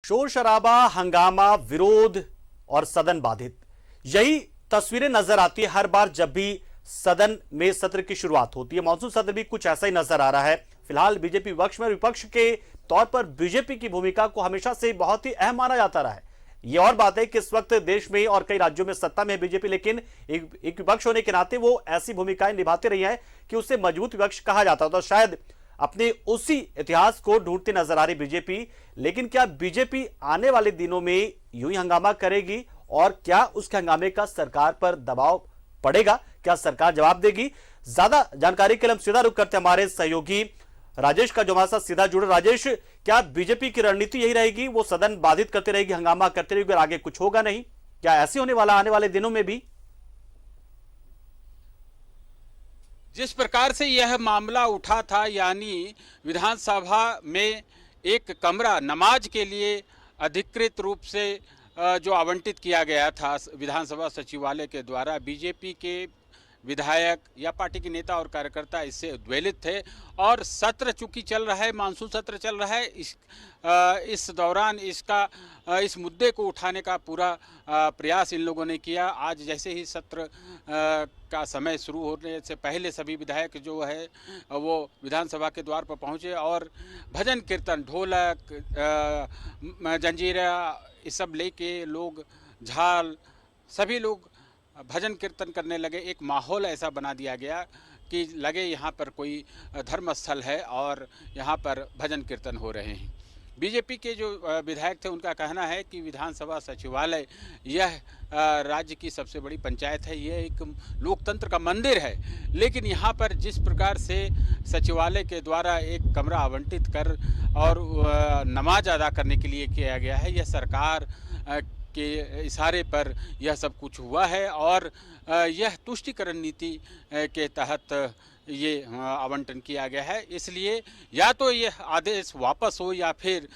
शोर शराबा, हंगामा, विरोध और सदन बाधित, यही तस्वीरें नजर आती है हर बार जब भी सदन में सत्र की शुरुआत होती है। मॉनसून सत्र भी कुछ ऐसा ही नजर आ रहा है। फिलहाल बीजेपी विपक्ष में, विपक्ष के तौर पर बीजेपी की भूमिका को हमेशा से बहुत ही अहम माना जाता रहा है। ये और बात है कि इस वक्त देश में और कई राज्यों में सत्ता में है बीजेपी, लेकिन एक विपक्ष होने के नाते वो ऐसी भूमिकाएं निभाते रही है कि उसे मजबूत विपक्ष कहा जाता है। तो शायद अपने उसी इतिहास को ढूंढती नजर आ रही बीजेपी, लेकिन क्या बीजेपी आने वाले दिनों में यूं ही हंगामा करेगी और क्या उसके हंगामे का सरकार पर दबाव पड़ेगा? क्या सरकार जवाब देगी? ज्यादा जानकारी के लिए हम सीधा रुख करते हैं हमारे सहयोगी राजेश का, जो हमारे साथ सीधा जुड़े। राजेश, क्या बीजेपी की रणनीति यही रहेगी, वो सदन बाधित करते रहेगी, हंगामा करते रहेगी और आगे कुछ होगा नहीं? क्या ऐसे होने वाला आने वाले दिनों में भी? जिस प्रकार से यह मामला उठा था, यानी विधानसभा में एक कमरा नमाज के लिए अधिकृत रूप से जो आवंटित किया गया था विधानसभा सचिवालय के द्वारा, बीजेपी के विधायक या पार्टी के नेता और कार्यकर्ता इससे उद्वेलित थे। और सत्र चूंकि चल रहा है, मानसून सत्र चल रहा है, इस दौरान इस मुद्दे को उठाने का पूरा प्रयास इन लोगों ने किया। आज जैसे ही सत्र का समय शुरू होने से पहले सभी विधायक जो है वो विधानसभा के द्वार पर पहुंचे और भजन कीर्तन, ढोलक, जंजीरा, ये सब लेके लोग, झाल, सभी लोग भजन कीर्तन करने लगे। एक माहौल ऐसा बना दिया गया कि लगे यहाँ पर कोई धर्मस्थल है और यहाँ पर भजन कीर्तन हो रहे हैं। बीजेपी के जो विधायक थे उनका कहना है कि विधानसभा सचिवालय यह राज्य की सबसे बड़ी पंचायत है, यह एक लोकतंत्र का मंदिर है, लेकिन यहाँ पर जिस प्रकार से सचिवालय के द्वारा एक कमरा आवंटित कर और नमाज अदा करने के लिए किया गया है, यह सरकार के इशारे पर यह सब कुछ हुआ है और यह तुष्टीकरण नीति के तहत ये आवंटन किया गया है। इसलिए या तो यह आदेश वापस हो या फिर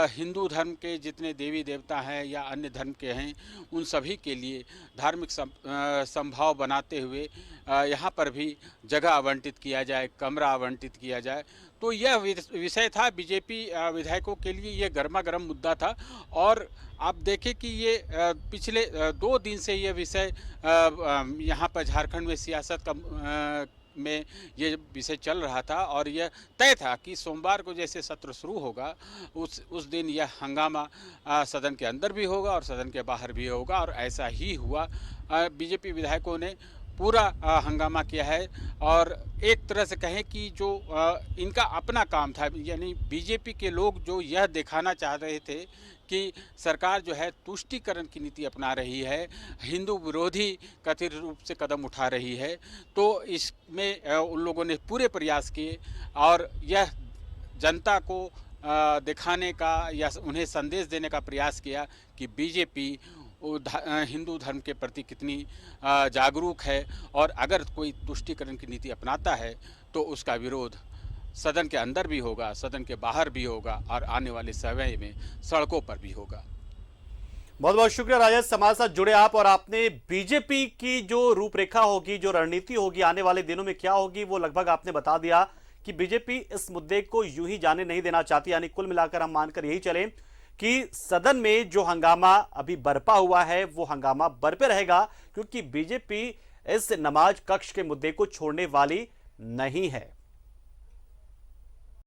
हिंदू धर्म के जितने देवी देवता हैं या अन्य धर्म के हैं उन सभी के लिए धार्मिक संभाव बनाते हुए यहाँ पर भी जगह आवंटित किया जाए, कमरा आवंटित किया जाए। तो यह विषय था बीजेपी विधायकों के लिए, यह गर्मा गर्म मुद्दा था। और आप देखें कि ये पिछले 2 दिन से ये विषय यहाँ पर झारखंड में सियासत का में ये विषय चल रहा था और यह तय था कि सोमवार को जैसे सत्र शुरू होगा उस दिन यह हंगामा सदन के अंदर भी होगा और सदन के बाहर भी होगा, और ऐसा ही हुआ। बीजेपी विधायकों ने पूरा हंगामा किया है और एक तरह से कहें कि जो इनका अपना काम था, यानी बीजेपी के लोग जो यह दिखाना चाह रहे थे कि सरकार जो है तुष्टीकरण की नीति अपना रही है, हिंदू विरोधी कथित रूप से कदम उठा रही है, तो इसमें उन लोगों ने पूरे प्रयास किए और यह जनता को दिखाने का या उन्हें संदेश देने का प्रयास किया कि बीजेपी हिंदू धर्म के प्रति कितनी जागरूक है और अगर कोई तुष्टीकरण की नीति अपनाता है तो उसका विरोध सदन के अंदर भी होगा, सदन के बाहर भी होगा और आने वाले समय में सड़कों पर भी होगा। बहुत बहुत शुक्रिया राजेश, हमारे साथ जुड़े आप। और आपने बीजेपी की जो रूपरेखा होगी, जो रणनीति होगी आने वाले दिनों में क्या होगी, वो लगभग आपने बता दिया कि बीजेपी इस मुद्दे को यूं ही जाने नहीं देना चाहती। यानी कुल मिलाकर हम मानकर यही चलें कि सदन में जो हंगामा अभी बरपा हुआ है वो हंगामा बरपे रहेगा, क्योंकि बीजेपी इस नमाज कक्ष के मुद्दे को छोड़ने वाली नहीं है।